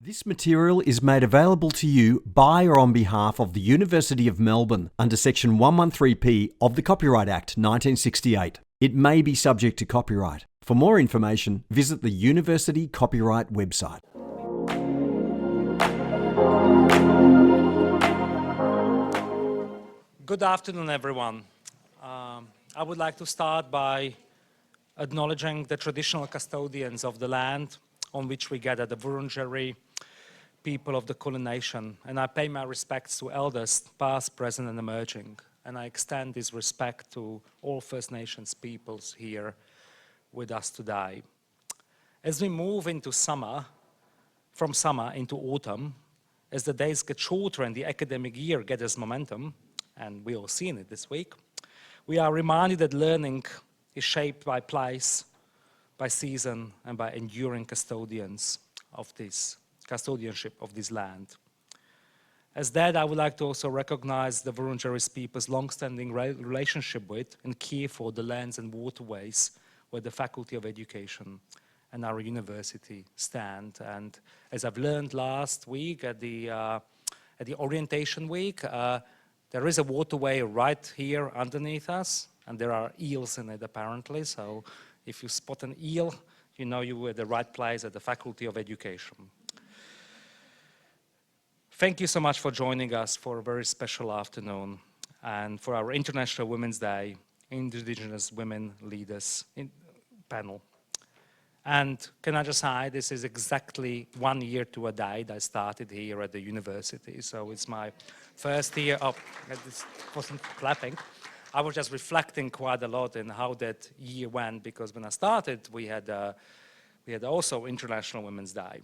This material is made available to you by or on behalf of the University of Melbourne under Section 113P of the Copyright Act 1968. It may be subject to copyright. For more information, visit the University Copyright website. Good afternoon, everyone. I would like to start by acknowledging the traditional custodians of the land on which we gather, the Wurundjeri people of the Kulin Nation, and I pay my respects to elders, past, present, and emerging. And I extend this respect to all First Nations peoples here with us today. As we move into summer, from summer into autumn, as the days get shorter and the academic year gathers momentum, and we all seen it this week, we are reminded that learning is shaped by place, by season, and by enduring custodians of this custodianship of this land. As that, I would like to also recognize the Wurundjeri people's long-standing relationship with and care for the lands and waterways where the Faculty of Education and our university stand. And as I've learned last week at the orientation week, there is a waterway right here underneath us, and there are eels in it apparently. So if you spot an eel, you know you were at the right place at the Faculty of Education. Thank you so much for joining us for a very special afternoon and for our International Women's Day Indigenous Women Leaders panel. And can I just say, this is exactly 1 year to a day that I started here at the university. So it's my first year. Oh, this wasn't clapping. I was just reflecting quite a lot in how that year went, because when I started, we had also International Women's Day.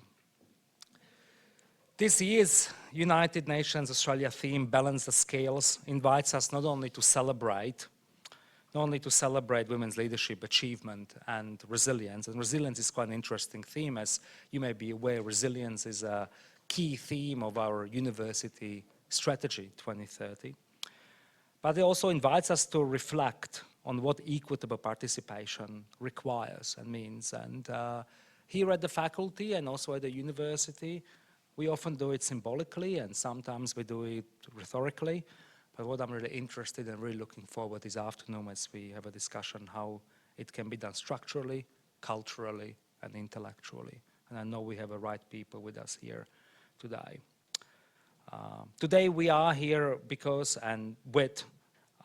This year's United Nations Australia theme, Balance the Scales, invites us not only to celebrate women's leadership, achievement, and resilience. And resilience is quite an interesting theme. As you may be aware, resilience is a key theme of our university strategy 2030. But it also invites us to reflect on what equitable participation requires and means. And here at the faculty and also at the university, we often do it symbolically, and sometimes we do it rhetorically. But what I'm really interested in, really looking forward this afternoon as we have a discussion how it can be done structurally, culturally, and intellectually. And I know we have the right people with us here today. Today we are here because and with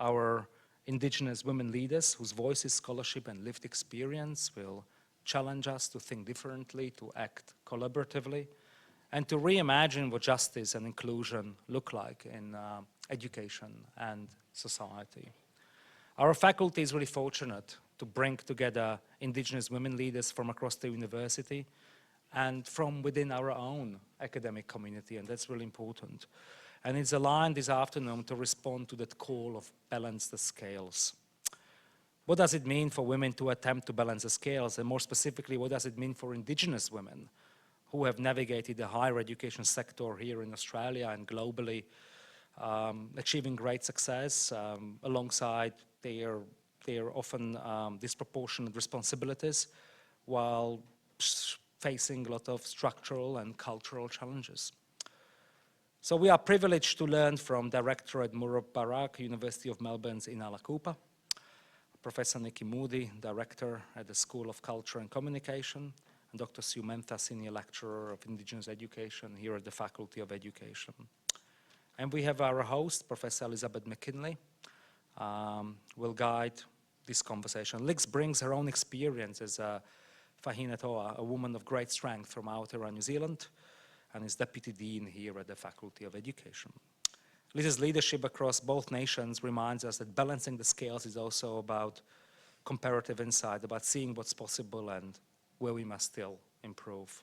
our Indigenous women leaders whose voices, scholarship, and lived experience will challenge us to think differently, to act collaboratively, and to reimagine what justice and inclusion look like in education and society. Our faculty is really fortunate to bring together Indigenous women leaders from across the university and from within our own academic community, and that's really important. And it's aligned this afternoon to respond to that call of balance the scales. What does it mean for women to attempt to balance the scales? And more specifically, what does it mean for Indigenous women who have navigated the higher education sector here in Australia and globally, achieving great success alongside their often disproportionate responsibilities while facing a lot of structural and cultural challenges. So we are privileged to learn from Director at Murrup, Barak, University of Melbourne's Inala Cooper, Professor Nikki Moodie, Director at the School of Culture and Communication, and Dr. Mentha, Senior Lecturer of Indigenous Education here at the Faculty of Education. And we have our host, Professor Elizabeth McKinley, will guide this conversation. Lix brings her own experience as a FACILITATOR, a woman of great strength from Aotearoa, New Zealand, and is Deputy Dean here at the Faculty of Education. Liz's leadership across both nations reminds us that balancing the scales is also about comparative insight, about seeing what's possible and where we must still improve.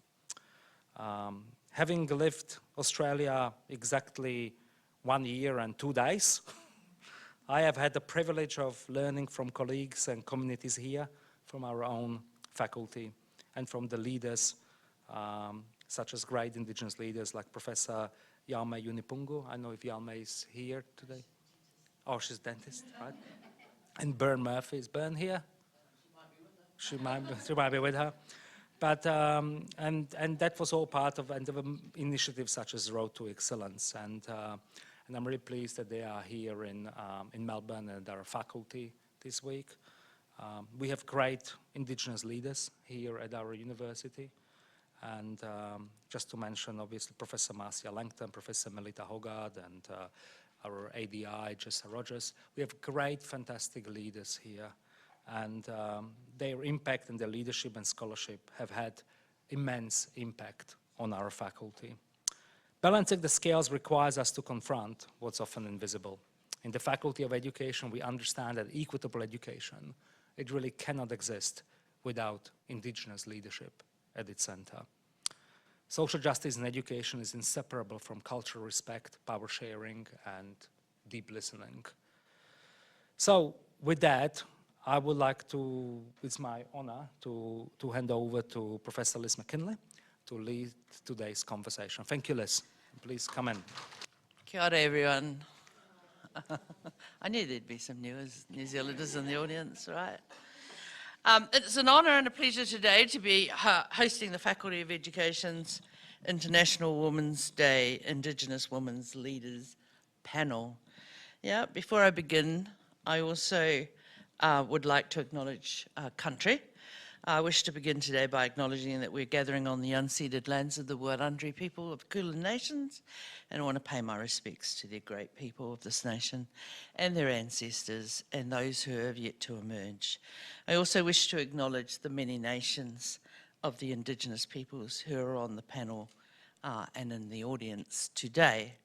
Having lived Australia exactly 1 year and 2 days, I have had the privilege of learning from colleagues and communities here, from our own faculty, and from the leaders, such as great Indigenous leaders like Professor Yalme Yunipungu. I know if Yalme is here today. Oh, she's a dentist, right? And Bern Murphy. Is Bern here? She might be with her. But, and that was all part of initiatives such as Road to Excellence. And I'm really pleased that they are here in Melbourne and our faculty this week. We have great Indigenous leaders here at our university. And just to mention, obviously, Professor Marcia Langton, Professor Melita Hogarth, and our ADI, Jessa Rogers. We have great, fantastic leaders here. And their impact and their leadership and scholarship have had immense impact on our faculty. Balancing the scales requires us to confront what's often invisible. In the Faculty of Education, we understand that equitable education, it really cannot exist without Indigenous leadership at its center. Social justice in education is inseparable from cultural respect, power sharing, and deep listening. So with that, I would like to, it's my honor to hand over to Professor Liz McKinley to lead today's conversation. Thank you, Liz. Please come in. Kia ora, everyone. I knew there'd be some New Zealanders in the audience, right? It's an honour and a pleasure today to be hosting the Faculty of Education's International Women's Day Indigenous Women's Leaders panel. Yeah, before I begin, I also would like to acknowledge country. I wish to begin today by acknowledging that we're gathering on the unceded lands of the Wurundjeri people of Kulin Nations, and I want to pay my respects to the great people of this nation and their ancestors and those who have yet to emerge. I also wish to acknowledge the many nations of the Indigenous peoples who are on the panel and in the audience today.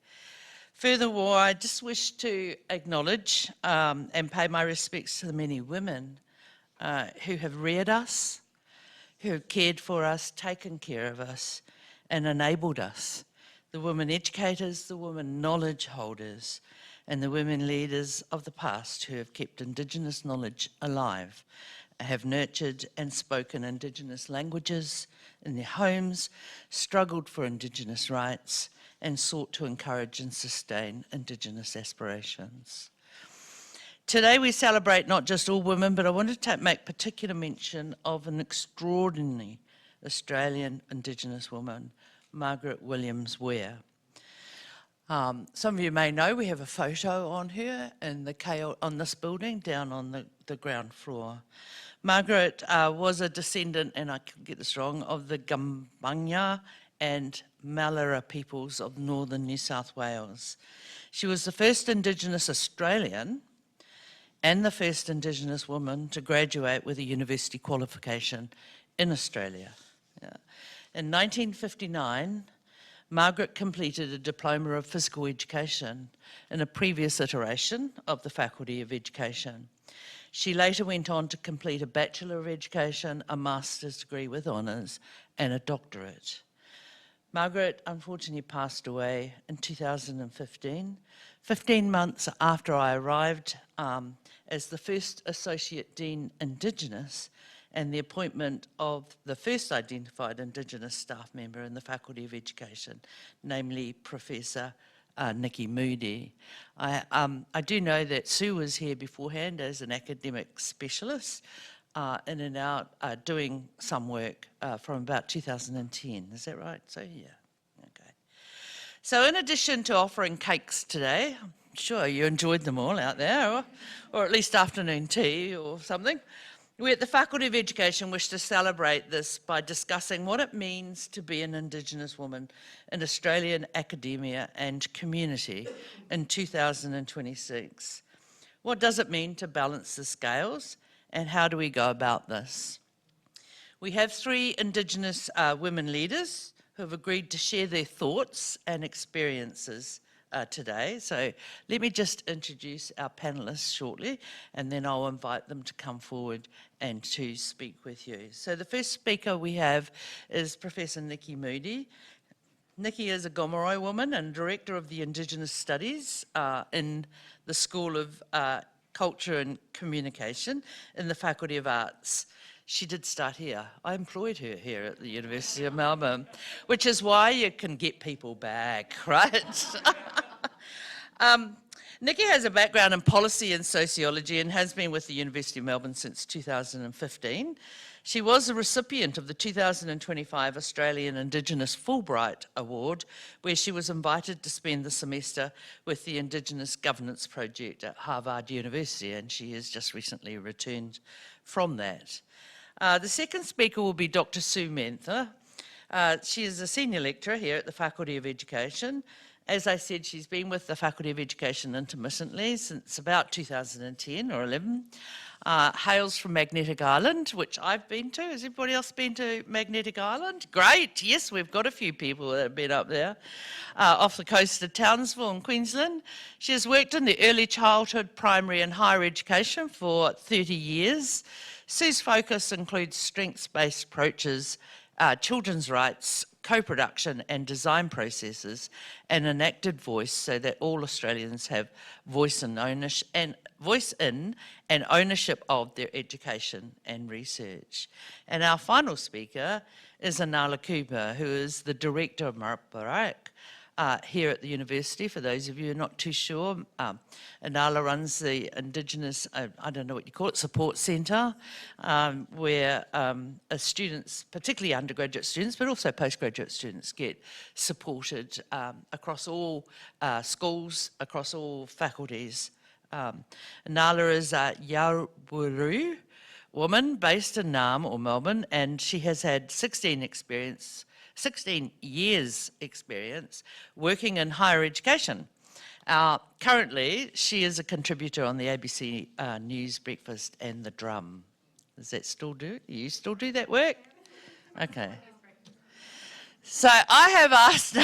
Furthermore, I just wish to acknowledge and pay my respects to the many women who have reared us, who have cared for us, taken care of us, and enabled us. The women educators, the women knowledge holders, and the women leaders of the past who have kept Indigenous knowledge alive, have nurtured and spoken Indigenous languages in their homes, struggled for Indigenous rights, and sought to encourage and sustain Indigenous aspirations. Today we celebrate not just all women, but I want to make particular mention of an extraordinary Australian Indigenous woman, Margaret Williams-Ware. Some of you may know we have a photo on her in on this building down on the ground floor. Margaret was a descendant, and I could get this wrong, of the Gumbaynggirr and Mallara peoples of northern New South Wales. She was the first Indigenous Australian and the first Indigenous woman to graduate with a university qualification in Australia. Yeah. In 1959, Margaret completed a Diploma of Physical Education in a previous iteration of the Faculty of Education. She later went on to complete a Bachelor of Education, a Master's degree with honours, and a doctorate. Margaret unfortunately passed away in 2015, 15 months after I arrived as the first Associate Dean Indigenous and the appointment of the first identified Indigenous staff member in the Faculty of Education, namely Professor Nikki Moodie. I do know that Sue was here beforehand as an academic specialist in and out doing some work from about 2010. Is that right? So yeah, okay. So in addition to offering cakes today, I'm sure you enjoyed them all out there, or at least afternoon tea or something. We at the Faculty of Education wish to celebrate this by discussing what it means to be an Indigenous woman in Australian academia and community in 2026. What does it mean to balance the scales, and how do we go about this? We have 3 Indigenous women leaders who have agreed to share their thoughts and experiences today. So let me just introduce our panellists shortly, and then I'll invite them to come forward and to speak with you. So the first speaker we have is Professor Nikki Moodie. Nikki is a Gomeroi woman and Director of the Indigenous Studies in the School of Culture and Communication in the Faculty of Arts. She did start here. I employed her here at the University of Melbourne, which is why you can get people back, right? Nikki has a background in policy and sociology and has been with the University of Melbourne since 2015. She was a recipient of the 2025 Australian Indigenous Fulbright Award, where she was invited to spend the semester with the Indigenous Governance Project at Harvard University, and she has just recently returned from that. The second speaker will be Dr. Sue Mentha. She is a senior lecturer here at the Faculty of Education. As I said, she's been with the Faculty of Education intermittently since about 2010 or 11. Hails from Magnetic Island, which I've been to. Has everybody else been to Magnetic Island? Great, yes, we've got a few people that have been up there. Off the coast of Townsville in Queensland. She has worked in the early childhood, primary and higher education for 30 years. Sue's focus includes strengths-based approaches, children's rights, co-production and design processes, and an active voice so that all Australians have voice in and ownership of their education and research. And our final speaker is Inala Cooper, who is the director of Murrup Barak here at the university. For those of you who are not too sure, Inala runs the Indigenous, I don't know what you call it, support centre, where students, particularly undergraduate students, but also postgraduate students, get supported across all schools, across all faculties. Inala is a Yawuru woman based in Naarm or Melbourne, and she has had 16 years experience working in higher education. Currently, she is a contributor on the ABC News Breakfast and The Drum. Does that still do? You still do that work? Okay. So I have asked,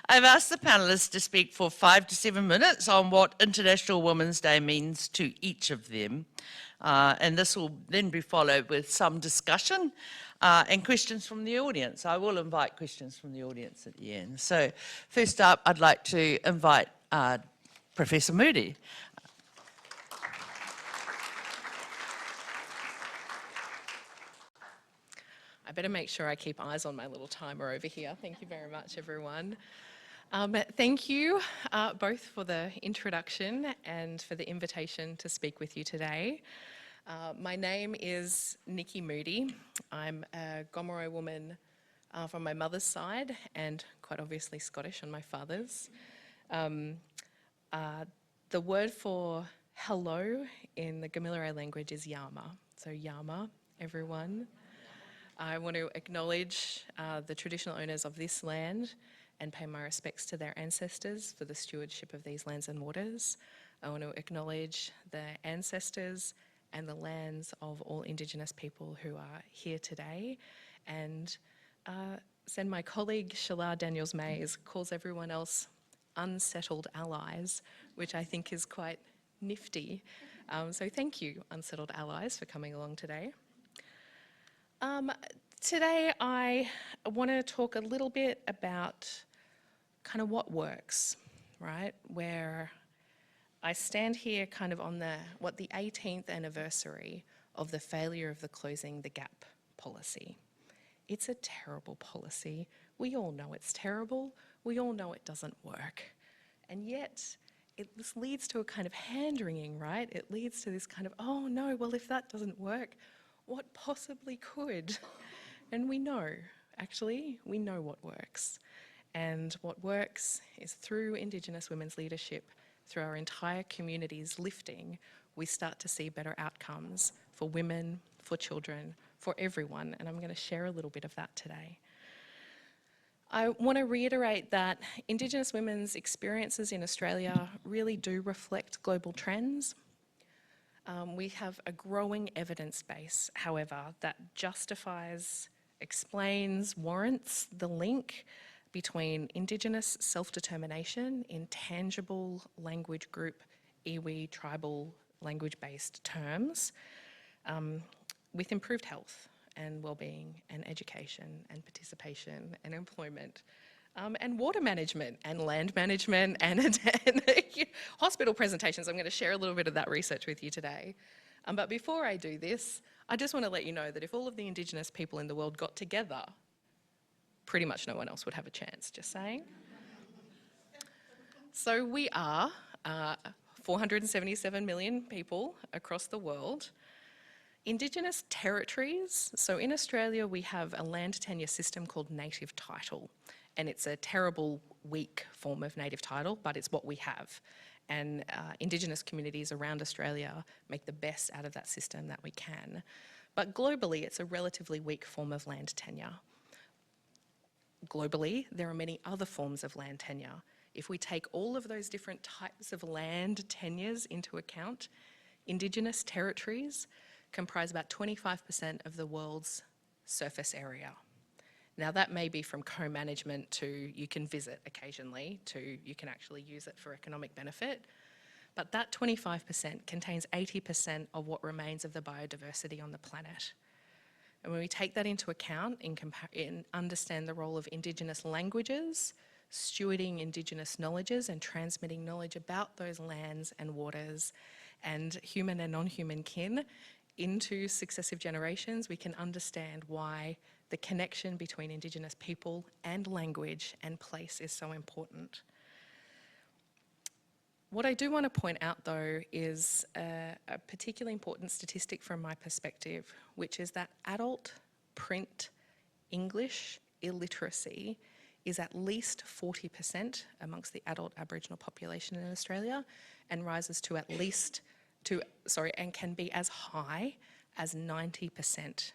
I've asked the panellists to speak for 5 to 7 minutes on what International Women's Day means to each of them. And this will then be followed with some discussion and questions from the audience. I will invite questions from the audience at the end. So first up, I'd like to invite Professor Moodie. I better make sure I keep eyes on my little timer over here. Thank you very much, everyone. Thank you both for the introduction and for the invitation to speak with you today. My name is Nikki Moodie. I'm a Gomeroi woman from my mother's side and quite obviously Scottish on my father's. The word for hello in the Gamilaroi language is yama. So yama, everyone. I want to acknowledge the traditional owners of this land and pay my respects to their ancestors for the stewardship of these lands and waters. I want to acknowledge the ancestors and the lands of all Indigenous people who are here today, and send my colleague Shalar Daniels-Mays calls everyone else unsettled allies, which I think is quite nifty. So thank you, unsettled allies, for coming along today. Today I want to talk a little bit about kind of what works, right? Where I stand here kind of on the 18th anniversary of the failure of the Closing the Gap policy. It's a terrible policy. We all know it's terrible. We all know it doesn't work. And yet, this leads to a kind of hand-wringing, right? It leads to this kind of, oh no, well if that doesn't work, what possibly could? And we know, actually, we know what works. And what works is through Indigenous women's leadership, through our entire communities lifting, we start to see better outcomes for women, for children, for everyone. And I'm going to share a little bit of that today. I want to reiterate that Indigenous women's experiences in Australia really do reflect global trends. We have a growing evidence base, however, that justifies, explains, warrants the link between Indigenous self-determination in tangible language group, iwi, tribal language-based terms, with improved health and well-being and education and participation and employment, and water management and land management and hospital presentations. I'm going to share a little bit of that research with you today. But before I do this, I just want to let you know that if all of the Indigenous people in the world got together, pretty much no one else would have a chance, just saying. So we are 477 million people across the world. Indigenous territories, so in Australia we have a land tenure system called native title, and it's a terrible, weak form of native title, but it's what we have. And Indigenous communities around Australia make the best out of that system that we can. But globally, it's a relatively weak form of land tenure. Globally, there are many other forms of land tenure. If we take all of those different types of land tenures into account, Indigenous territories comprise about 25% of the world's surface area. Now that may be from co-management to you can visit occasionally to you can actually use it for economic benefit. But that 25% contains 80% of what remains of the biodiversity on the planet. And when we take that into account and understand the role of Indigenous languages, stewarding Indigenous knowledges and transmitting knowledge about those lands and waters and human and non-human kin into successive generations, we can understand why the connection between Indigenous people and language and place is so important. What I do want to point out though is a particularly important statistic from my perspective, which is that adult print English illiteracy is at least 40% amongst the adult Aboriginal population in Australia and rises to and can be as high as 90%.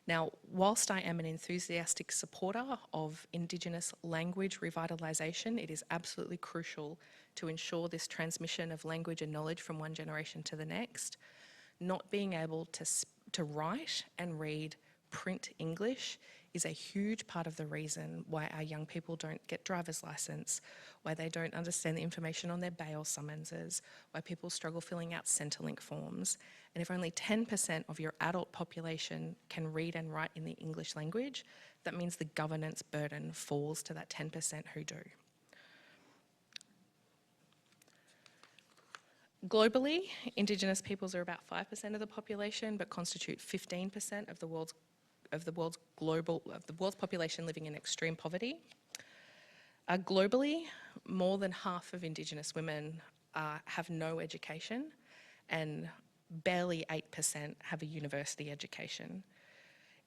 Now, whilst I am an enthusiastic supporter of Indigenous language revitalisation, it is absolutely crucial to ensure this transmission of language and knowledge from one generation to the next. Not being able to write and read print English is a huge part of the reason why our young people don't get driver's licence, why they don't understand the information on their bail summonses, why people struggle filling out Centrelink forms. And if only 10% of your adult population can read and write in the English language, that means the governance burden falls to that 10% who do. Globally, Indigenous peoples are about 5% of the population, but constitute 15% of the world's population living in extreme poverty. Globally, more than half of Indigenous women have no education, and barely 8% have a university education.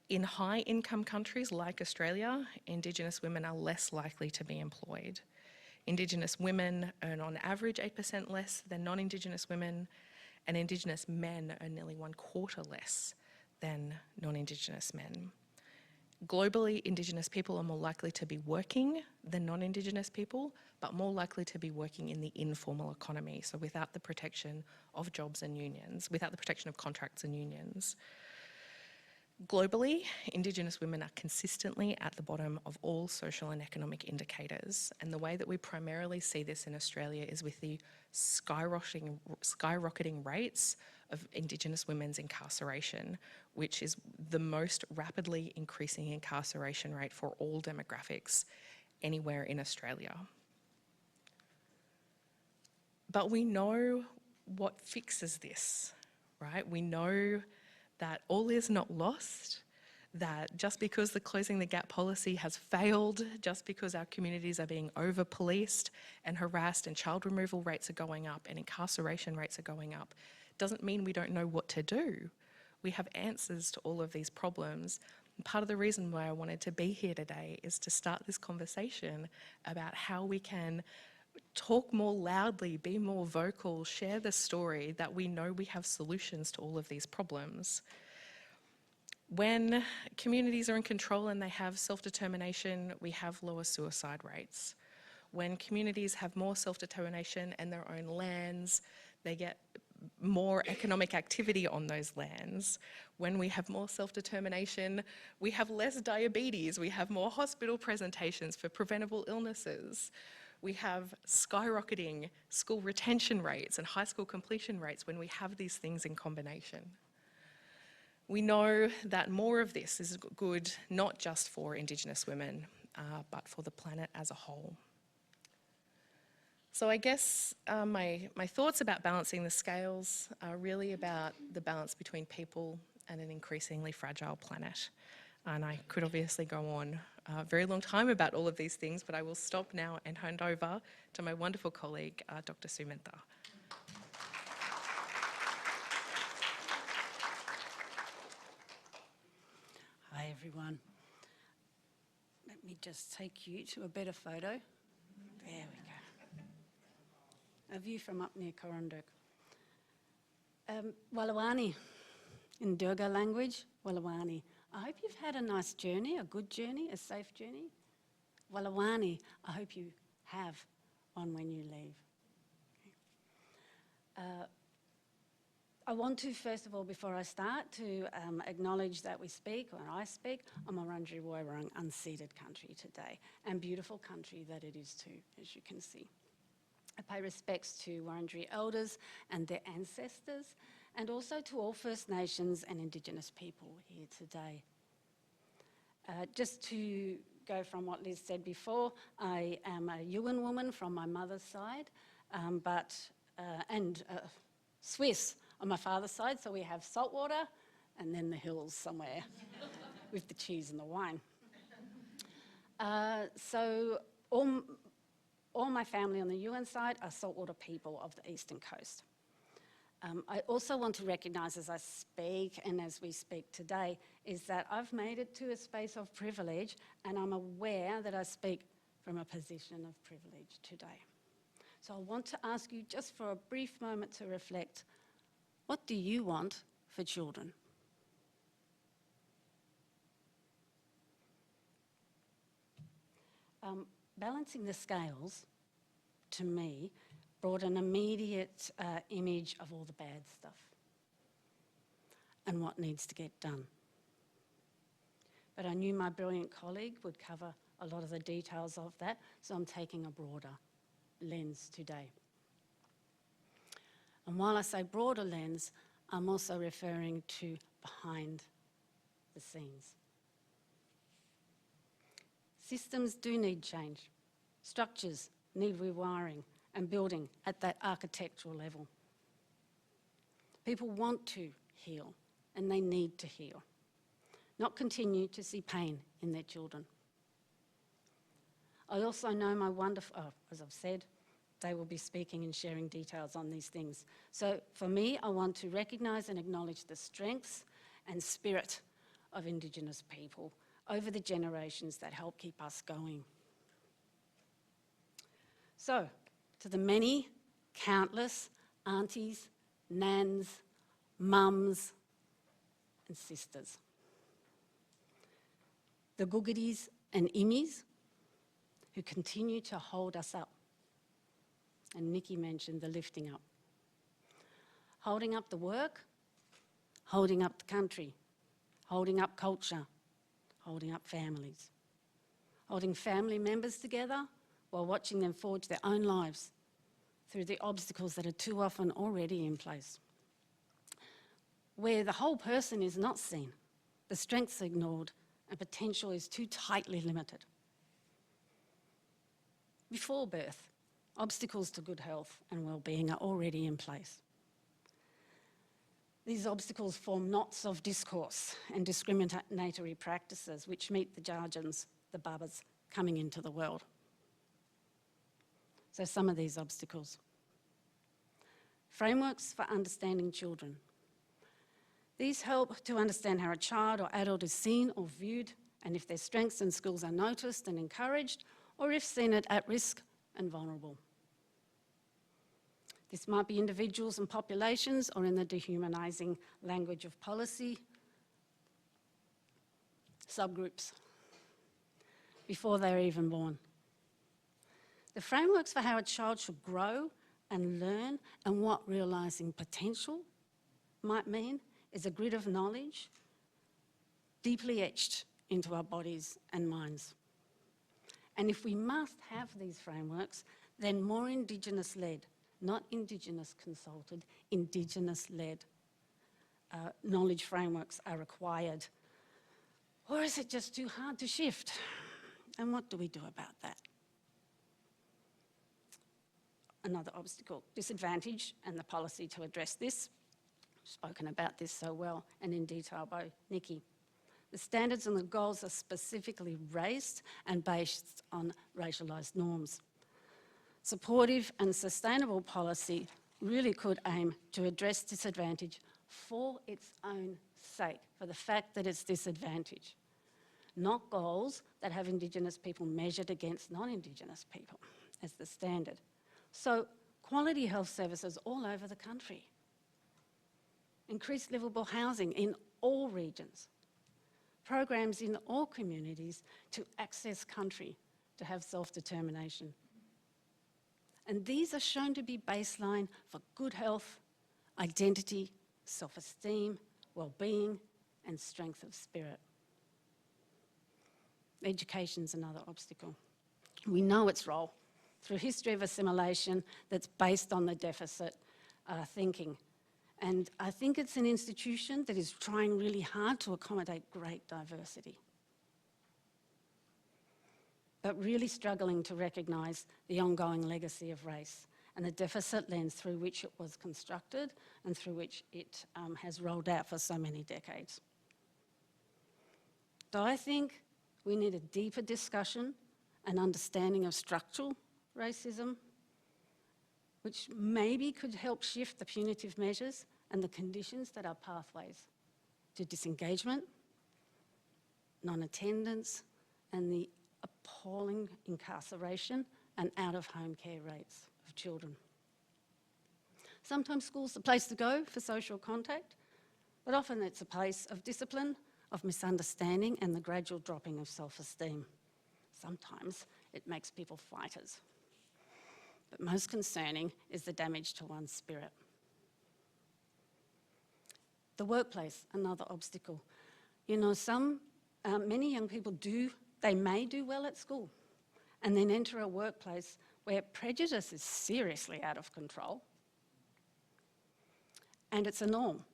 In high-income countries like Australia, Indigenous women are less likely to be employed. Indigenous women earn on average 8% less than non-Indigenous women, and Indigenous men earn nearly 1/4 less than non-Indigenous men. Globally, Indigenous people are more likely to be working than non-Indigenous people, but more likely to be working in the informal economy, so without the protection of jobs and unions, without the protection of contracts and unions. Globally, Indigenous women are consistently at the bottom of all social and economic indicators, and the way that we primarily see this in Australia is with the skyrocketing rates of Indigenous women's incarceration, which is the most rapidly increasing incarceration rate for all demographics anywhere in Australia. But we know what fixes this, right? We know that all is not lost, that just because the Closing the Gap policy has failed, just because our communities are being over-policed and harassed and child removal rates are going up and incarceration rates are going up, doesn't mean we don't know what to do. We have answers to all of these problems. And part of the reason why I wanted to be here today is to start this conversation about how we can talk more loudly, be more vocal, share the story that we know we have solutions to all of these problems. When communities are in control and they have self-determination, we have lower suicide rates. When communities have more self-determination and their own lands, they get more economic activity on those lands. When we have more self-determination, we have less diabetes, we have more hospital presentations for preventable illnesses. We have skyrocketing school retention rates and high school completion rates when we have these things in combination. We know that more of this is good not just for Indigenous women, but for the planet as a whole. So I guess my thoughts about balancing the scales are really about the balance between people and an increasingly fragile planet. And I could obviously go on a very long time about all of these things, but I will stop now and hand over to my wonderful colleague, Dr. Sue Mentha. Hi everyone. Let me just take you to a better photo. There we go. A view from up near Corunduk. Walawani, in Durga language, Walawani. I hope you've had a nice journey, a good journey, a safe journey. Walawani, I hope you have one when you leave. I want to, first of all, before I start, to acknowledge that we speak, or I speak, on Wurundjeri Woiwurrung unceded country today, and beautiful country that it is too, as you can see. I pay respects to Wurundjeri elders and their ancestors, and also to all First Nations and Indigenous people here today. Just to go from what Liz said before, I am a Yuin woman from my mother's side, and Swiss on my father's side, so we have saltwater and then the hills somewhere with the cheese and the wine. So all my family on the Yuin side are saltwater people of the eastern coast. I also want to recognise as I speak and as we speak today is that I've made it to a space of privilege, and I'm aware that I speak from a position of privilege today. So I want to ask you just for a brief moment to reflect, what do you want for children? Balancing the scales, to me, brought an immediate image of all the bad stuff and what needs to get done. But I knew my brilliant colleague would cover a lot of the details of that, so I'm taking a broader lens today. And while I say broader lens, I'm also referring to behind the scenes. Systems do need change. Structures need rewiring and building at that architectural level. People want to heal, and they need to heal, not continue to see pain in their children. I also know my wonderful, as I've said, they will be speaking and sharing details on these things. So for me, I want to recognise and acknowledge the strengths and spirit of Indigenous people over the generations that help keep us going. So, to the many, countless aunties, nans, mums and sisters, the googadies and immies who continue to hold us up. And Nikki mentioned the lifting up. Holding up the work, holding up the country, holding up culture, holding up families, holding family members together while watching them forge their own lives through the obstacles that are too often already in place. Where the whole person is not seen, the strengths ignored, and potential is too tightly limited. Before birth, obstacles to good health and well-being are already in place. These obstacles form knots of discourse and discriminatory practices which meet the jargons, the bubbers, coming into the world. So some of these obstacles. Frameworks for understanding children. These help to understand how a child or adult is seen or viewed, and if their strengths and skills are noticed and encouraged, or if seen at risk and vulnerable. This might be individuals and populations, or in the dehumanising language of policy, subgroups, before they're even born. The frameworks for how a child should grow and learn and what realising potential might mean is a grid of knowledge deeply etched into our bodies and minds. And if we must have these frameworks, then more Indigenous-led, not Indigenous consulted, Indigenous-led knowledge frameworks are required. Or is it just too hard to shift? And what do we do about that? Another obstacle, disadvantage, and the policy to address this. Spoken about this so well and in detail by Nikki. The standards and the goals are specifically race and based on racialised norms. Supportive and sustainable policy really could aim to address disadvantage for its own sake, for the fact that it's disadvantage, not goals that have Indigenous people measured against non-Indigenous people as the standard. So quality health services all over the country. Increased livable housing in all regions. Programs in all communities to access country, to have self-determination. And these are shown to be baseline for good health, identity, self-esteem, well-being, and strength of spirit. Education's another obstacle. We know its role through history of assimilation that's based on the deficit thinking. And I think it's an institution that is trying really hard to accommodate great diversity, but really struggling to recognise the ongoing legacy of race and the deficit lens through which it was constructed and through which it has rolled out for so many decades. So I think we need a deeper discussion and understanding of structural racism, which maybe could help shift the punitive measures and the conditions that are pathways to disengagement, non-attendance, and the appalling incarceration and out-of-home care rates of children. Sometimes school's the place to go for social contact, but often it's a place of discipline, of misunderstanding, and the gradual dropping of self-esteem. Sometimes it makes people fighters. But most concerning is the damage to one's spirit. The workplace, another obstacle. You know, many young people may do well at school and then enter a workplace where prejudice is seriously out of control and it's a norm.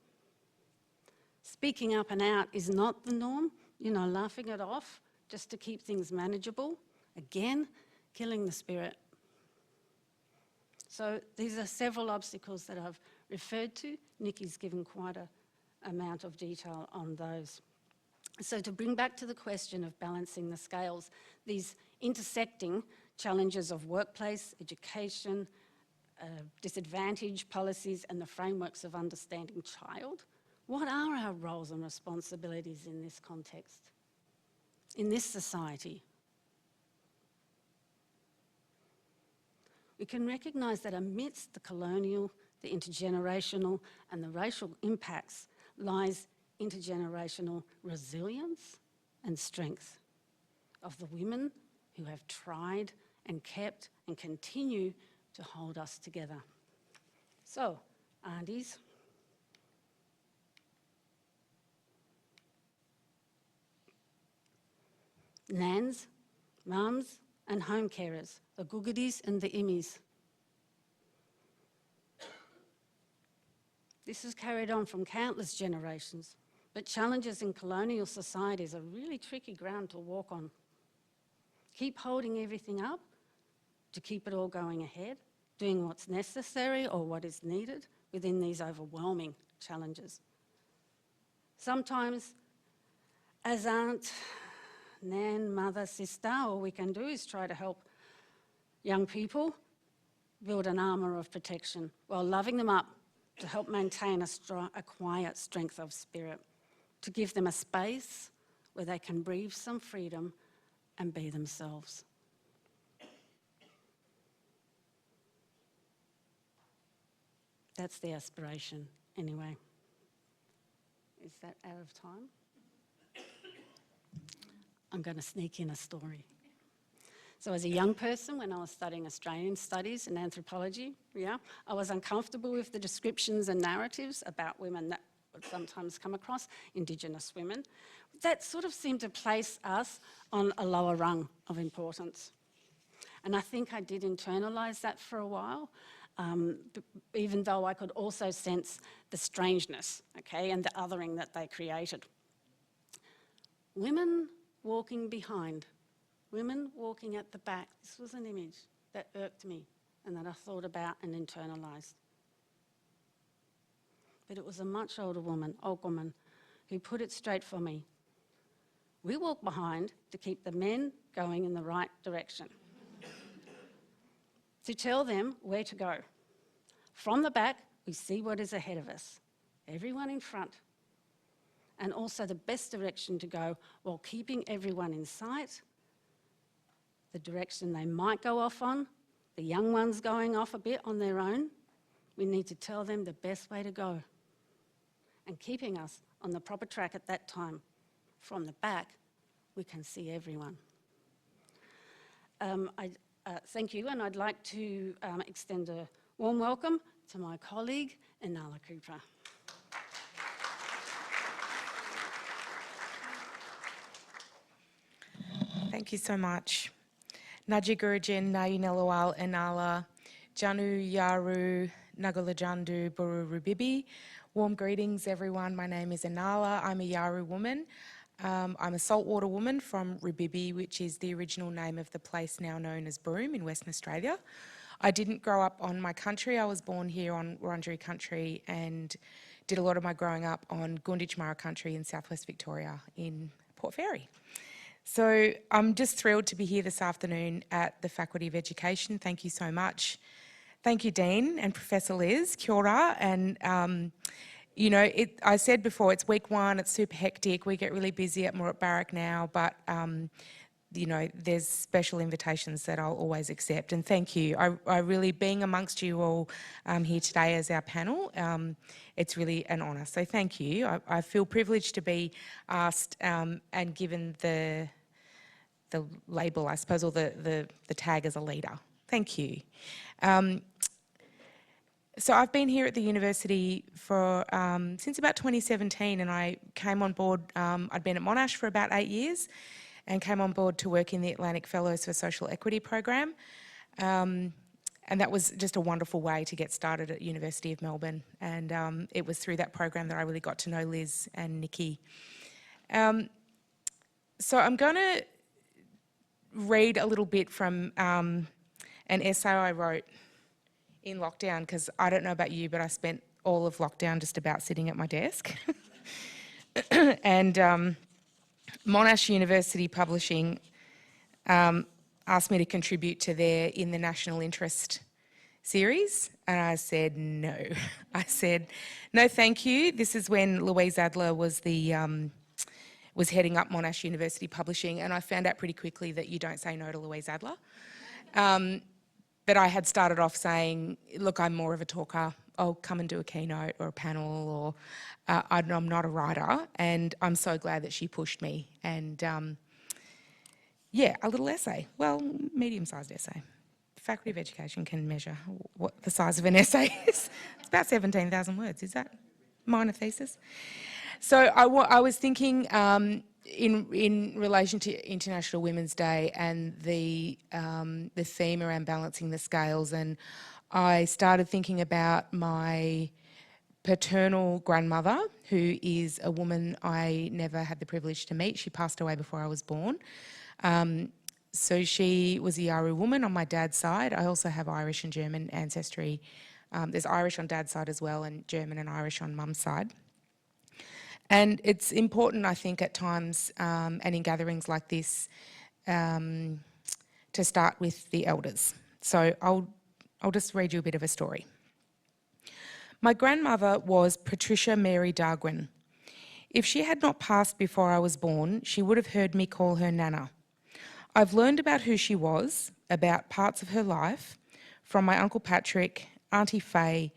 Speaking up and out is not the norm, you know, laughing it off just to keep things manageable, again, killing the spirit. So these are several obstacles that I've referred to. Nikki's given quite an amount of detail on those. So to bring back to the question of balancing the scales, these intersecting challenges of workplace, education, disadvantage policies, and the frameworks of understanding child, what are our roles and responsibilities in this context, in this society? We can recognise that amidst the colonial, the intergenerational, and the racial impacts lies intergenerational resilience and strength of the women who have tried and kept and continue to hold us together. So, aunties, nans, mums, and home carers, the googadies and the immies. This is carried on from countless generations, but challenges in colonial societies are really tricky ground to walk on. Keep holding everything up to keep it all going ahead, doing what's necessary or what is needed within these overwhelming challenges. Sometimes, as aunt, nan, mother, sister, all we can do is try to help young people build an armour of protection while loving them up to help maintain a quiet strength of spirit, to give them a space where they can breathe some freedom and be themselves. That's the aspiration, anyway. Is that out of time? I'm going to sneak in a story. So as a young person, when I was studying Australian studies and anthropology, I was uncomfortable with the descriptions and narratives about women that would sometimes come across, Indigenous women. That sort of seemed to place us on a lower rung of importance. And I think I did internalise that for a while, even though I could also sense the strangeness, okay, and the othering that they created. Women walking behind, women walking at the back. This was an image that irked me and that I thought about and internalised. But it was a much older woman, who put it straight for me. We walk behind to keep the men going in the right direction, to tell them where to go. From the back, we see what is ahead of us, everyone in front, and also the best direction to go while keeping everyone in sight, the direction they might go off on, the young ones going off a bit on their own. We need to tell them the best way to go and keeping us on the proper track at that time. From the back, we can see everyone. Thank you, and I'd like to extend a warm welcome to my colleague, Inala Cooper. Thank you so much. Naji Gurujin, Nayi Nelawal, Inala, Janu Yaru, Nagalajandu, Buru Rubibi. Warm greetings, everyone. My name is Inala. I'm a Yaru woman. I'm a saltwater woman from Rubibi, which is the original name of the place now known as Broome in Western Australia. I didn't grow up on my country. I was born here on Wurundjeri country and did a lot of my growing up on Gunditjmara country in southwest Victoria in Port Fairy. So I'm just thrilled to be here this afternoon at the Faculty of Education. Thank you so much. Thank you, Dean and Professor Liz. Kia ora. And, you know, I said before, it's week one, it's super hectic. We get really busy at Murrup Barak now, but, you know, there's special invitations that I'll always accept. And thank you. I really, being amongst you all here today as our panel, it's really an honour. So thank you. I feel privileged to be asked and given the label, I suppose, or the tag as a leader. Thank you. So I've been here at the university for since about 2017, and I came on board, I'd been at Monash for about 8 years and came on board to work in the Atlantic Fellows for Social Equity program. And that was just a wonderful way to get started at University of Melbourne. And it was through that program that I really got to know Liz and Nikki. So I'm going to read a little bit from an essay I wrote in lockdown, because I don't know about you, but I spent all of lockdown just about sitting at my desk. And Monash University Publishing asked me to contribute to their In the National Interest series, and I said no. I said, no thank you. This is when Louise Adler was was heading up Monash University Publishing, and I found out pretty quickly that you don't say no to Louise Adler. But I had started off saying, look, I'm more of a talker. I'll come and do a keynote or a panel, or I'm not a writer. And I'm so glad that she pushed me. And yeah, a little essay. Well, medium-sized essay. The Faculty of Education can measure what the size of an essay is. It's about 17,000 words. Is that minor thesis? So I was thinking in relation to International Women's Day and the theme around balancing the scales, and I started thinking about my paternal grandmother, who is a woman I never had the privilege to meet. She passed away before I was born. So she was a Yaru woman on my dad's side. I also have Irish and German ancestry. There's Irish on dad's side as well, and German and Irish on mum's side. And it's important, I think, at times and in gatherings like this to start with the elders. So I'll just read you a bit of a story. My grandmother was Patricia Mary Darwin. If she had not passed before I was born, she would have heard me call her Nana. I've learned about who she was, about parts of her life, from my Uncle Patrick, Auntie Faye,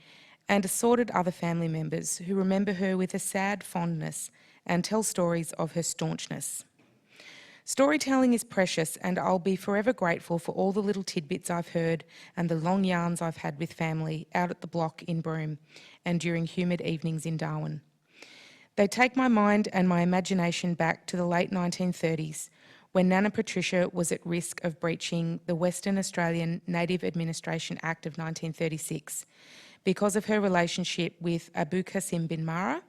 and assorted other family members who remember her with a sad fondness and tell stories of her staunchness. Storytelling is precious, and I'll be forever grateful for all the little tidbits I've heard and the long yarns I've had with family out at the block in Broome and during humid evenings in Darwin. They take my mind and my imagination back to the late 1930s, when Nana Patricia was at risk of breaching the Western Australian Native Administration Act of 1936, because of her relationship with Abu Qasim bin Mara,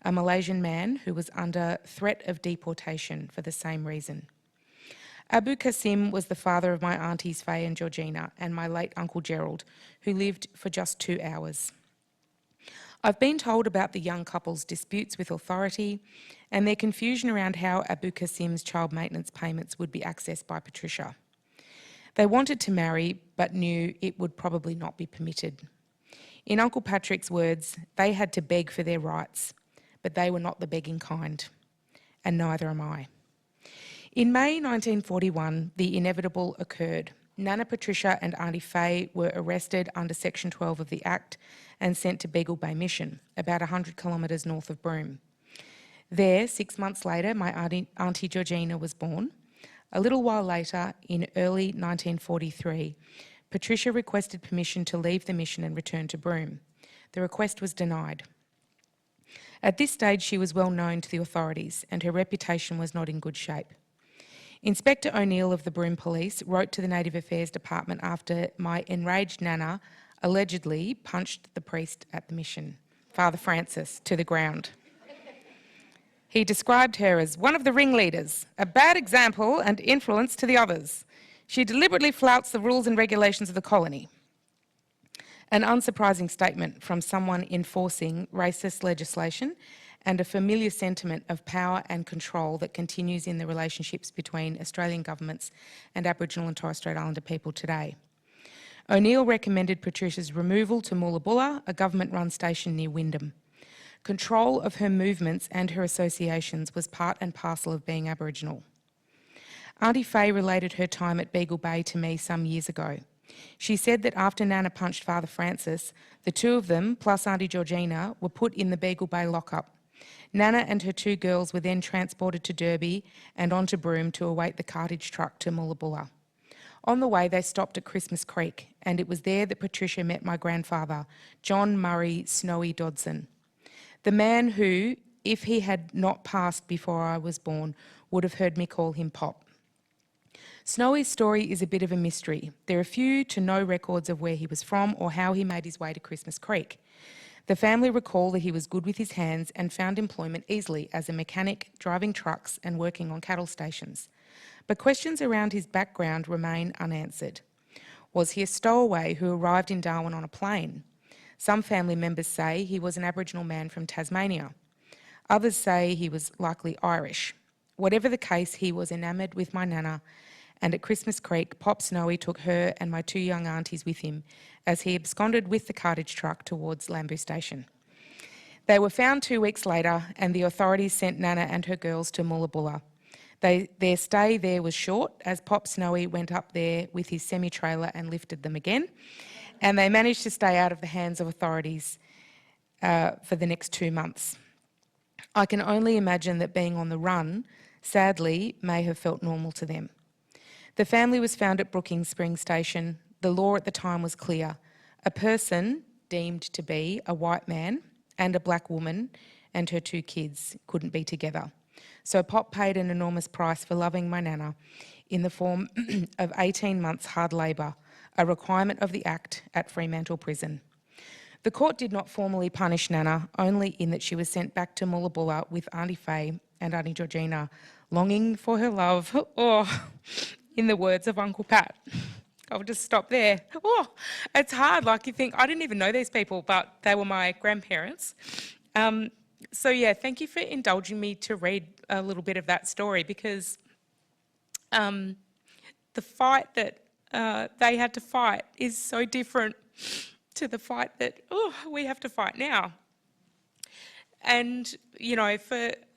a Malaysian man who was under threat of deportation for the same reason. Abu Qasim was the father of my aunties Faye and Georgina and my late Uncle Gerald, who lived for just 2 hours. I've been told about the young couple's disputes with authority and their confusion around how Abu Qasim's child maintenance payments would be accessed by Patricia. They wanted to marry but knew it would probably not be permitted. In Uncle Patrick's words, they had to beg for their rights, but they were not the begging kind, and neither am I. In May 1941, the inevitable occurred. Nana Patricia and Auntie Faye were arrested under Section 12 of the Act and sent to Beagle Bay Mission, about 100 kilometres north of Broome. There, 6 months later, my Auntie Georgina was born. A little while later, in early 1943, Patricia requested permission to leave the mission and return to Broome. The request was denied. At this stage, she was well known to the authorities and her reputation was not in good shape. Inspector O'Neill of the Broome Police wrote to the Native Affairs Department after my enraged Nana allegedly punched the priest at the mission, Father Francis, to the ground. He described her as one of the ringleaders, a bad example and influence to the others. She deliberately flouts the rules and regulations of the colony. An unsurprising statement from someone enforcing racist legislation and a familiar sentiment of power and control that continues in the relationships between Australian governments and Aboriginal and Torres Strait Islander people today. O'Neill recommended Patricia's removal to Moola, a government-run station near Wyndham. Control of her movements and her associations was part and parcel of being Aboriginal. Auntie Faye related her time at Beagle Bay to me some years ago. She said that after Nana punched Father Francis, the two of them, plus Auntie Georgina, were put in the Beagle Bay lockup. Nana and her two girls were then transported to Derby and onto Broome to await the cartage truck to Moola. On the way, they stopped at Christmas Creek, and it was there that Patricia met my grandfather, John Murray Snowy Dodson, the man who, if he had not passed before I was born, would have heard me call him Pop. Snowy's story is a bit of a mystery. There are few to no records of where he was from or how he made his way to Christmas Creek. The family recall that he was good with his hands and found employment easily as a mechanic, driving trucks and working on cattle stations. But questions around his background remain unanswered. Was he a stowaway who arrived in Darwin on a plane? Some family members say he was an Aboriginal man from Tasmania. Others say he was likely Irish. Whatever the case, he was enamoured with my Nana, and at Christmas Creek, Pop Snowy took her and my two young aunties with him as he absconded with the cartage truck towards Lambu Station. They were found 2 weeks later and the authorities sent Nana and her girls to Moola. Their stay there was short as Pop Snowy went up there with his semi-trailer and lifted them again, and they managed to stay out of the hands of authorities for the next 2 months. I can only imagine that being on the run, sadly, may have felt normal to them. The family was found at Brookings Spring Station. The law at the time was clear. A person deemed to be a white man and a black woman and her 2 kids couldn't be together. So Pop paid an enormous price for loving my Nana in the form of 18 months hard labour, a requirement of the Act at Fremantle Prison. The court did not formally punish Nana, only in that she was sent back to Moola with Auntie Faye and Auntie Georgina, longing for her love, in the words of Uncle Pat. I'll just stop there. Oh, it's hard. Like you think, I didn't even know these people, but they were my grandparents. So yeah, thank you for indulging me to read a little bit of that story because the fight that they had to fight is so different to the fight that we have to fight now. And, you know,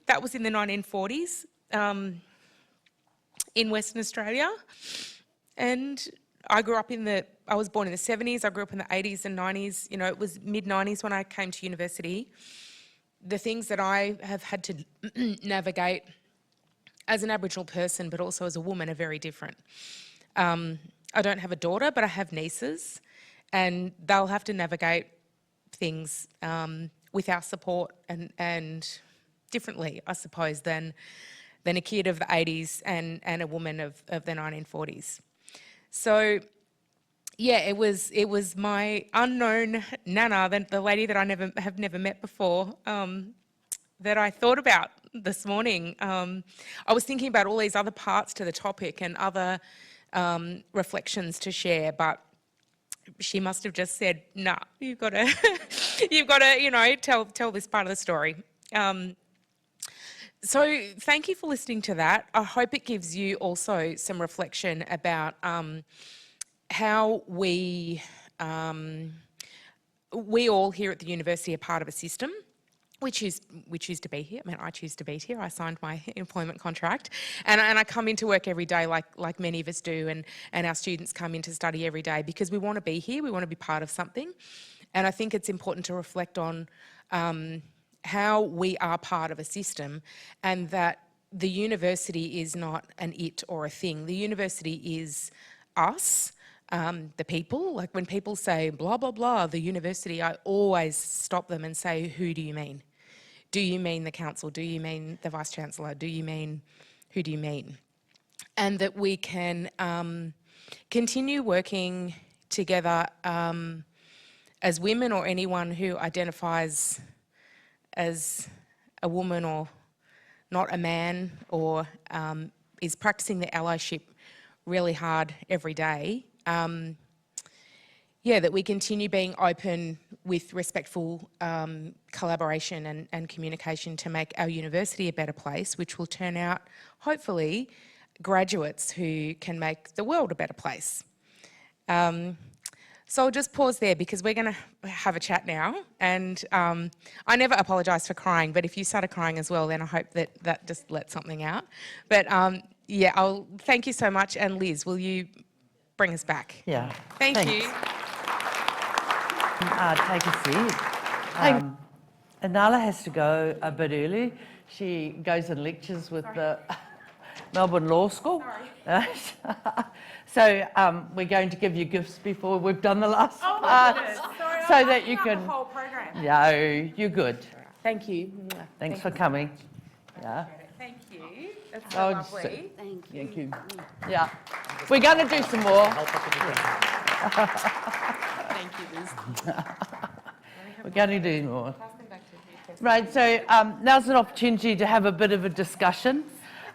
that was in the 1940s. In Western Australia, and I was born in the 70s, I grew up in the 80s and 90s, you know, it was mid-90s when I came to university. The things that I have had to navigate as an Aboriginal person, but also as a woman, are very different. I don't have a daughter, but I have nieces, and they'll have to navigate things with our support and differently, I suppose, than a kid of the 80s and a woman of the 1940s. So, yeah, it was my unknown Nana, the lady that I have never met before, that I thought about this morning. I was thinking about all these other parts to the topic and other reflections to share, but she must have just said, "Nah, you've got to, you've got to, you know, tell this part of the story." So thank you for listening to that. I hope it gives you also some reflection about how we all here at the university are part of a system. We choose to be here. I mean, I choose to be here. I signed my employment contract, and I come into work every day like many of us do, and our students come in to study every day because we want to be here. We want to be part of something, and I think it's important to reflect on how we are part of a system, and that the university is not an it or a thing. The university is us. The people, like when people say blah, blah, blah, the university, I always stop them and say, who do you mean? Do you mean the council? Do you mean the Vice-Chancellor? Do you mean, who do you mean? And that we can continue working together as women or anyone who identifies as a woman or not a man or is practicing their allyship really hard every day. That we continue being open with respectful collaboration and communication to make our university a better place, which will turn out, hopefully, graduates who can make the world a better place. So I'll just pause there because we're going to have a chat now. And I never apologise for crying, but if you started crying as well, then I hope that just let something out. But I'll thank you so much. And Liz, will you bring us back? Yeah. Thank Thanks. you. Take a seat. Inala has to go a bit early. She goes and lectures with the Melbourne Law School. So we're going to give you gifts before we've done the last part. Sorry, so that you can. The whole program. No, you're good. Thank you. Thanks for coming. Yeah. Thank you. That's so Oh, so- lovely. Thank you. Thank you. Yeah. We're going to do some more. Thank you, Liz. We're going to do more. Right, so now's an opportunity to have a bit of a discussion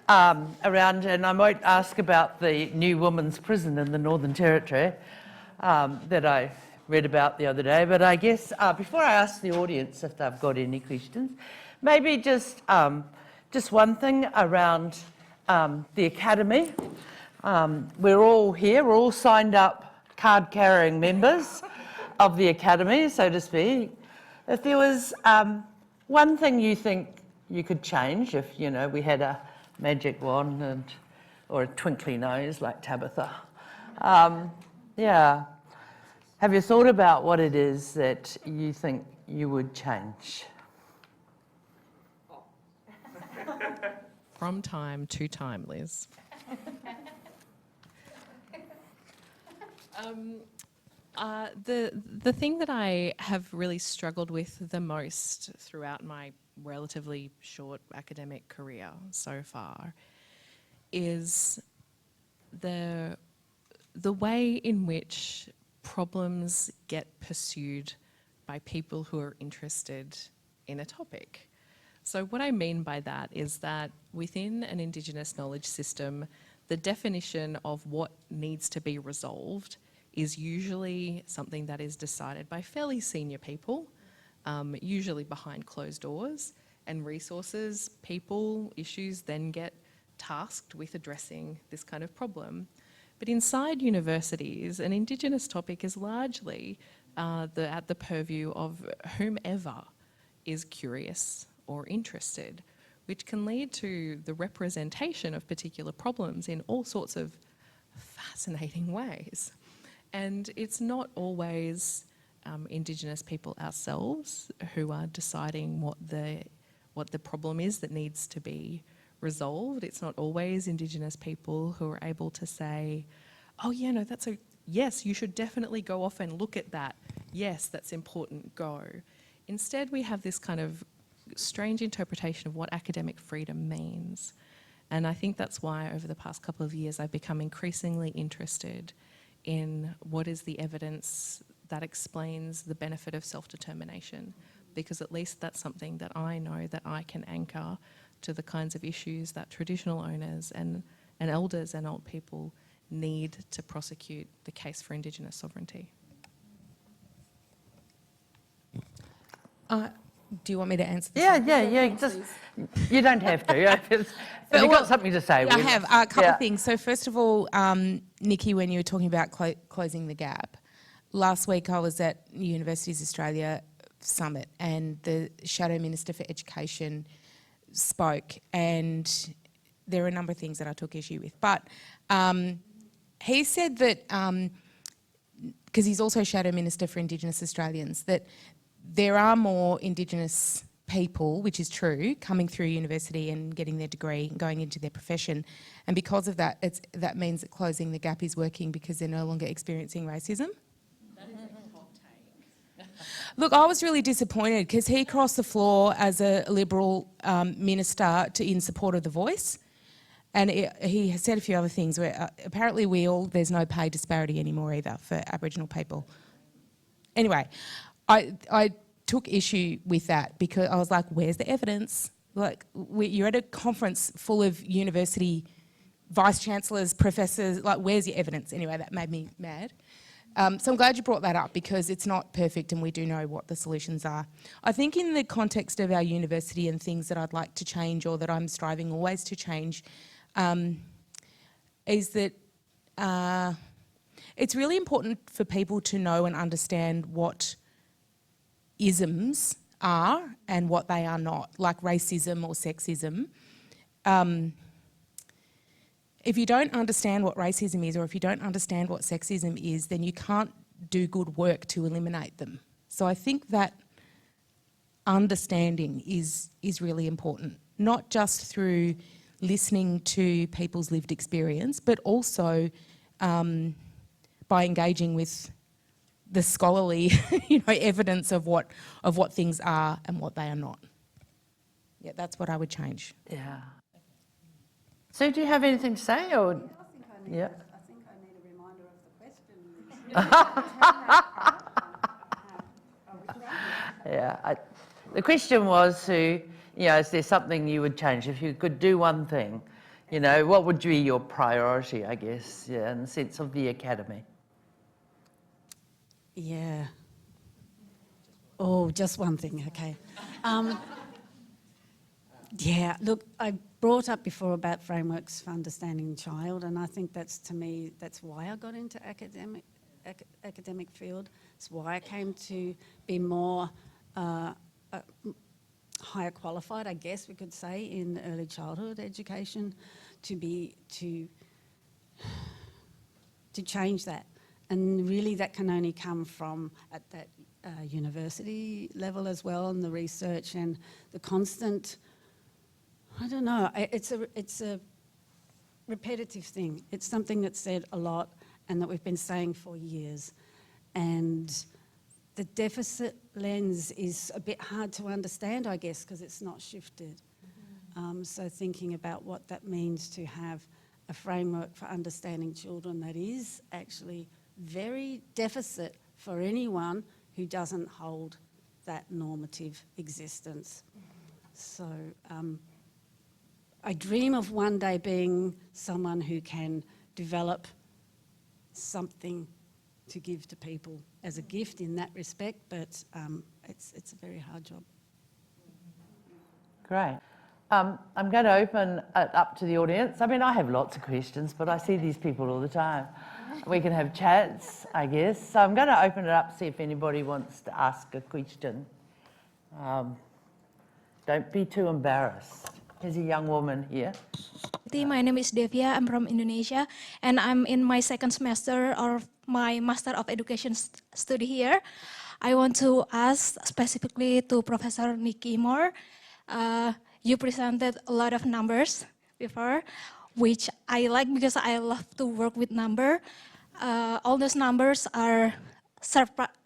around, and I might ask about the new women's prison in the Northern Territory that I read about the other day. But I guess before I ask the audience if they've got any questions, maybe just one thing around the academy. We're all here, we're all signed up card-carrying members of the academy, so to speak. If there was one thing you think you could change, if we had a magic wand or a twinkly nose like Tabitha, have you thought about what it is that you think you would change? From time to time, Liz. The thing that I have really struggled with the most throughout my relatively short academic career so far is the way in which problems get pursued by people who are interested in a topic. So what I mean by that is that within an Indigenous knowledge system, the definition of what needs to be resolved is usually something that is decided by fairly senior people, usually behind closed doors, and resources, people, issues then get tasked with addressing this kind of problem. But inside universities, an Indigenous topic is largely at the purview of whomever is curious or interested, which can lead to the representation of particular problems in all sorts of fascinating ways. And it's not always Indigenous people ourselves who are deciding what the problem is that needs to be resolved. It's not always Indigenous people who are able to say, oh yeah, no, yes, you should definitely go off and look at that. Yes, that's important, go. Instead, we have this kind of strange interpretation of what academic freedom means. And I think that's why over the past couple of years, I've become increasingly interested in what is the evidence that explains the benefit of self-determination, because at least that's something that I know that I can anchor to the kinds of issues that traditional owners and elders and old people need to prosecute the case for Indigenous sovereignty. Do you want me to answer this? Yeah. Just you don't have to. If you've got something to say, I have a couple Yeah. of things. So first of all, Nikki, when you were talking about closing the gap, last week I was at Universities Australia Summit and the Shadow Minister for Education spoke, and there are a number of things that I took issue with. But he said that, because he's also Shadow Minister for Indigenous Australians, that there are more Indigenous people, which is true, coming through university and getting their degree and going into their profession. And because of that, that means that closing the gap is working because they're no longer experiencing racism. That is a hot take. Look, I was really disappointed because he crossed the floor as a Liberal minister in support of The Voice. And he has said a few other things where apparently there's no pay disparity anymore either for Aboriginal people. Anyway, I took issue with that because I was like, where's the evidence? Like, you're at a conference full of university vice-chancellors, professors, like, where's your evidence? Anyway, that made me mad. So I'm glad you brought that up because it's not perfect and we do know what the solutions are. I think in the context of our university and things that I'd like to change or that I'm striving always to change, is that it's really important for people to know and understand what isms are and what they are not, like racism or sexism. If you don't understand what racism is or if you don't understand what sexism is, then you can't do good work to eliminate them. So I think that understanding is really important, not just through listening to people's lived experience, but also by engaging with the scholarly, evidence of what things are and what they are not. Yeah, that's what I would change. Yeah. So do you have anything to say, or? I think I need a reminder of the question. Yeah. The question was is there something you would change if you could do one thing? What would be your priority, I guess, in the sense of the academy? Yeah. Oh, just one thing, okay. Yeah, look, I brought up before about frameworks for understanding the child, and I think that's why I got into academic field. It's why I came to be more higher qualified, I guess we could say, in early childhood education, to change that. And really that can only come from at that university level as well, and the research and the constant, I don't know, it's a repetitive thing. It's something that's said a lot and that we've been saying for years. And the deficit lens is a bit hard to understand, I guess, because it's not shifted. So thinking about what that means to have a framework for understanding children that is actually very deficit for anyone who doesn't hold that normative existence. So I dream of one day being someone who can develop something to give to people as a gift in that respect, but it's a very hard job. Great. I'm going to open it up to the audience. I mean, I have lots of questions, but I see these people all the time. We can have chats, I guess. So I'm going to open it up, see if anybody wants to ask a question. Don't be too embarrassed. There's a young woman here. My name is Devia. I'm from Indonesia, and I'm in my second semester of my Master of Education study here. I want to ask specifically to Professor Nikki more. You presented a lot of numbers before, which I like because I love to work with number. All those numbers are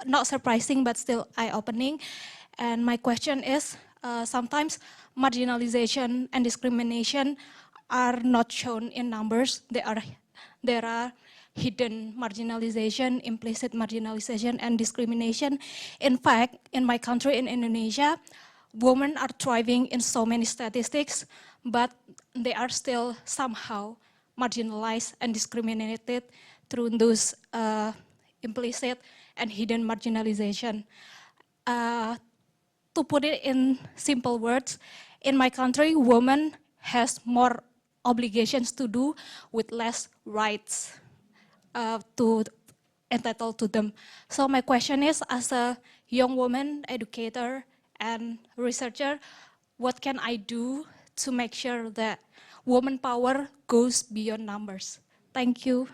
not surprising, but still eye-opening. And my question is, sometimes marginalization and discrimination are not shown in numbers. There are hidden marginalization, implicit marginalization, and discrimination. In fact, in my country, in Indonesia, women are thriving in so many statistics, but they are still somehow marginalized and discriminated through those implicit and hidden marginalization. to put it in simple words, in my country, women has more obligations to do with less rights to entitled to them. So my question is, as a young woman, educator, and researcher, what can I do to make sure that woman power goes beyond numbers? Thank you.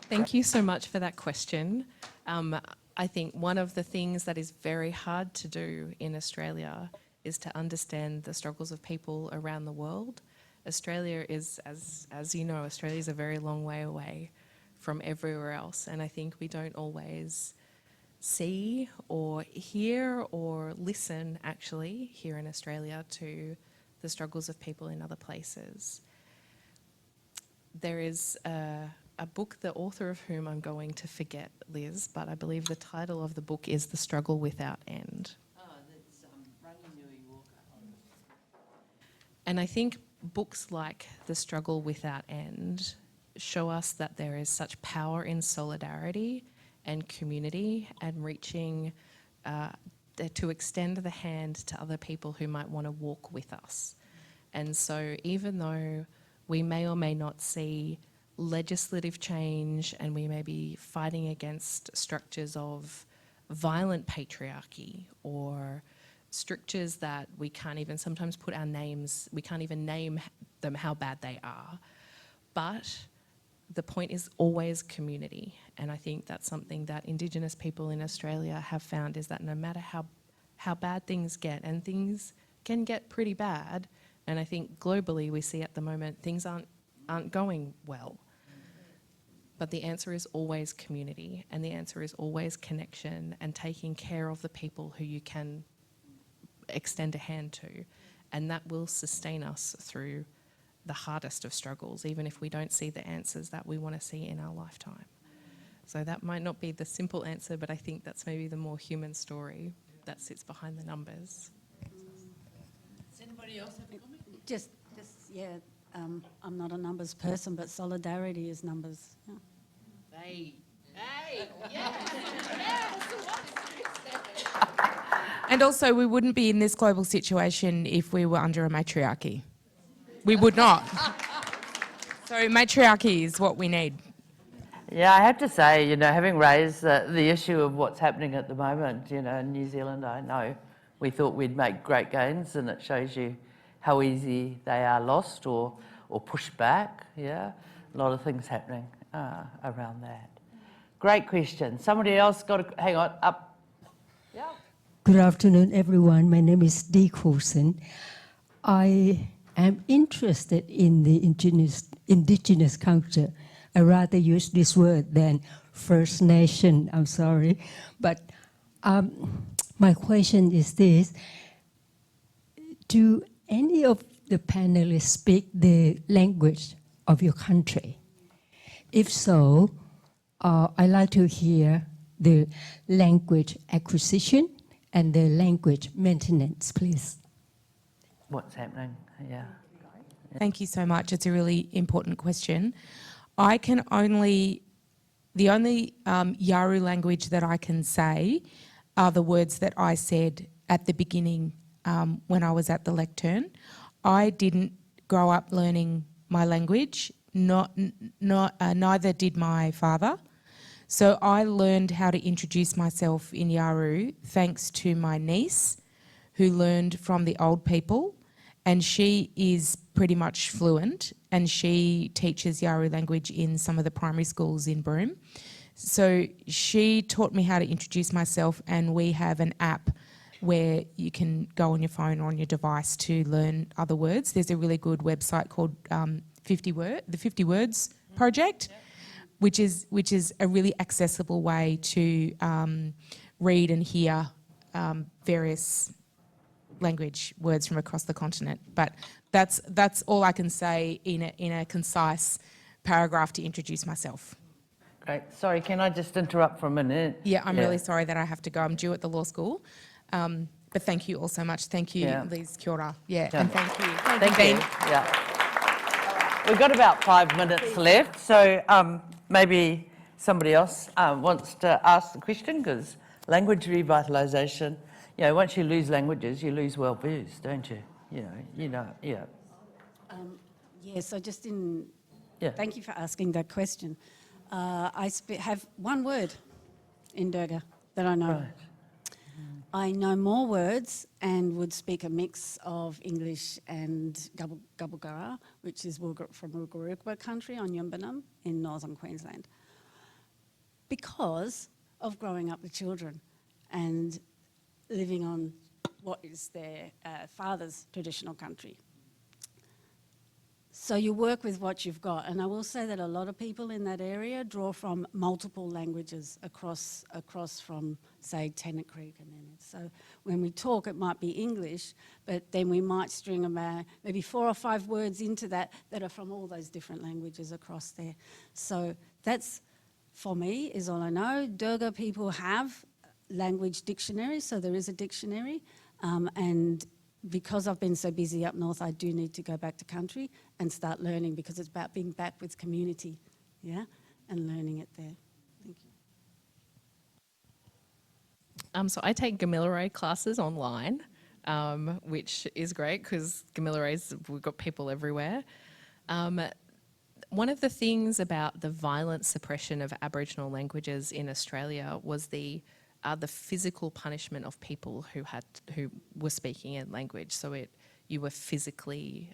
Thank you so much for that question. I think one of the things that is very hard to do in Australia is to understand the struggles of people around the world. Australia is, as you know, Australia is a very long way away from everywhere else, and I think we don't always see or hear or listen actually here in Australia to the struggles of people in other places. There is a book, the author of whom I'm going to forget, Liz, but I believe the title of the book is The Struggle Without End. Oh, that's Rangi Walker. And I think books like The Struggle Without End show us that there is such power in solidarity and community and reaching to extend the hand to other people who might want to walk with us. And so even though we may or may not see legislative change and we may be fighting against structures of violent patriarchy or strictures that we can't even sometimes put our names, we can't even name them how bad they are. But the point is always community. And I think that's something that Indigenous people in Australia have found, is that no matter how bad things get, and things can get pretty bad, and I think globally we see at the moment things aren't going well. But the answer is always community, and the answer is always connection and taking care of the people who you can extend a hand to. And that will sustain us through the hardest of struggles, even if we don't see the answers that we want to see in our lifetime. So that might not be the simple answer, but I think that's maybe the more human story that sits behind the numbers. Does anybody else have a comment? I'm not a numbers person, but solidarity is numbers. Yeah. Hey, yes. And also, we wouldn't be in this global situation if we were under a matriarchy. We would not. So matriarchy is what we need. Yeah, I have to say, having raised the issue of what's happening at the moment, in New Zealand, I know we thought we'd make great gains, and it shows you how easy they are lost or pushed back. Yeah, a lot of things happening around that. Great question. Somebody else hang on, up. Yeah. Good afternoon, everyone. My name is Dee Coulson. I am interested in the indigenous culture. I rather use this word than First Nation, I'm sorry. But my question is this: do any of the panelists speak the language of your country? If so, I'd like to hear the language acquisition and the language maintenance, please. What's happening? Yeah. Thank you so much. It's a really important question. The only Yawuru language that I can say are the words that I said at the beginning when I was at the lectern. I didn't grow up learning my language, neither did my father. So I learned how to introduce myself in Yawuru thanks to my niece, who learned from the old people, and she is pretty much fluent, and she teaches Yawuru language in some of the primary schools in Broome. So she taught me how to introduce myself, and we have an app where you can go on your phone or on your device to learn other words. There's a really good website called the 50 Words Project, which is a really accessible way to read and hear various language words from across the continent. But that's all I can say in a concise paragraph to introduce myself. Great. Sorry, can I just interrupt for a minute? Yeah, I'm really sorry that I have to go. I'm due at the law school. But thank you all so much. Thank you, Liz. Kia ora. Yeah, and thank you. Thank you. Yeah. We've got about 5 minutes left, so maybe somebody else wants to ask the question, because language revitalisation you know, once you lose languages, you lose worldviews, don't you? Yeah. Yeah, so just in, Yeah. thank you for asking that question. I have one word in Durga that I know. Right. I know more words and would speak a mix of English and Gabugara, which is from Wurrukba country on Yumbanum in northern Queensland, because of growing up with children and living on what is their father's traditional country. So you work with what you've got, and I will say that a lot of people in that area draw from multiple languages across from, say, Tennant Creek, and then so when we talk, it might be English, but then we might string about maybe 4 or 5 words into that are from all those different languages across there. So that's, for me, is all I know. Durga people have language dictionaries, so there is a dictionary, and because I've been so busy up north, I do need to go back to country and start learning, because it's about being back with community, yeah, and learning it there. Thank you. So I take Gamilaroi classes online, which is great because Gamilaroi's, we've got people everywhere. One of the things about the violent suppression of Aboriginal languages in Australia was the physical punishment of people who were speaking in language. So you were physically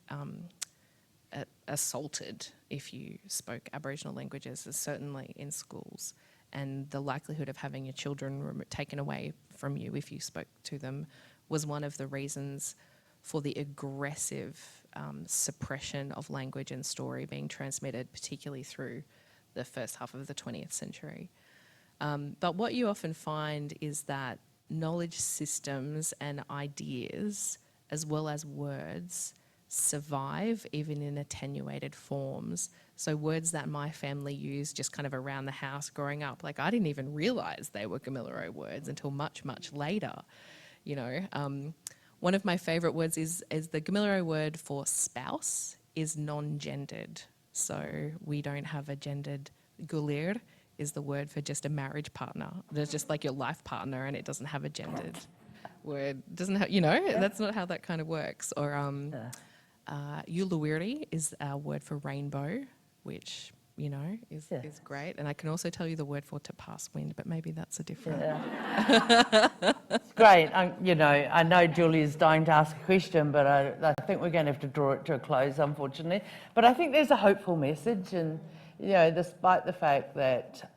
assaulted if you spoke Aboriginal languages, certainly in schools. And the likelihood of having your children taken away from you if you spoke to them was one of the reasons for the aggressive suppression of language and story being transmitted, particularly through the first half of the 20th century. But what you often find is that knowledge systems and ideas, as well as words, survive even in attenuated forms. So words that my family used just kind of around the house growing up, like I didn't even realise they were Gamilaroi words until much, much later. You know, one of my favourite words is the Gamilaroi word for spouse is non-gendered. So we don't have a gendered gulir is the word for just a marriage partner. There's just like your life partner, and it doesn't have a gendered word. Doesn't have, you know, that's not how that kind of works. Or Uluwiri is our word for rainbow, which, you know, is great. And I can also tell you the word for to pass wind, but maybe that's a different. It's great. You know, I know Julie's dying to ask a question, but I think we're going to have to draw it to a close, unfortunately. But I think there's a hopeful message, and you know, despite the fact that,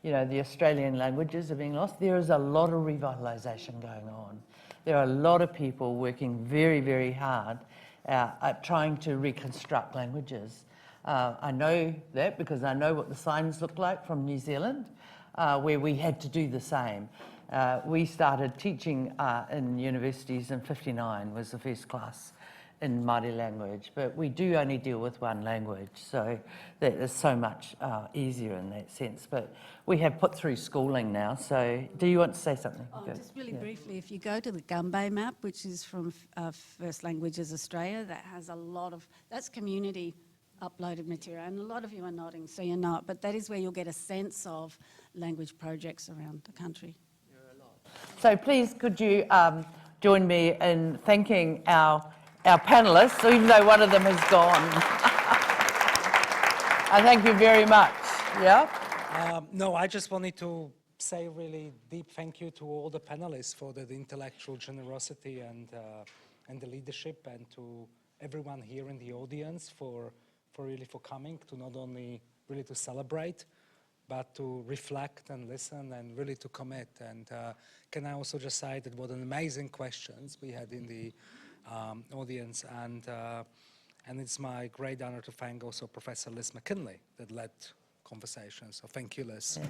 you know, the Australian languages are being lost, there is a lot of revitalisation going on. There are a lot of people working very, very hard at trying to reconstruct languages. I know that because I know what the signs look like from New Zealand, where we had to do the same. We started teaching in universities in '59 was the first class in Māori language, but we do only deal with one language, so that is so much easier in that sense. But we have put through schooling now, so do you want to say something? Oh, just really briefly, if you go to the Gumbe map, which is from First Languages Australia, that has a lot of, that's community uploaded material, and a lot of you are nodding, so you're not, but that is where you'll get a sense of language projects around the country. So please could you join me in thanking our panellists, even though one of them has gone. I thank you very much. Yeah? No, I just wanted to say really deep thank you to all the panelists for the intellectual generosity and the leadership, and to everyone here in the audience for coming to not only really to celebrate, but to reflect and listen and really to commit. And can I also just say that what an amazing questions we had in the audience, and it's my great honor to thank also Professor Liz McKinley that led conversation. So thank you, Liz. Yeah.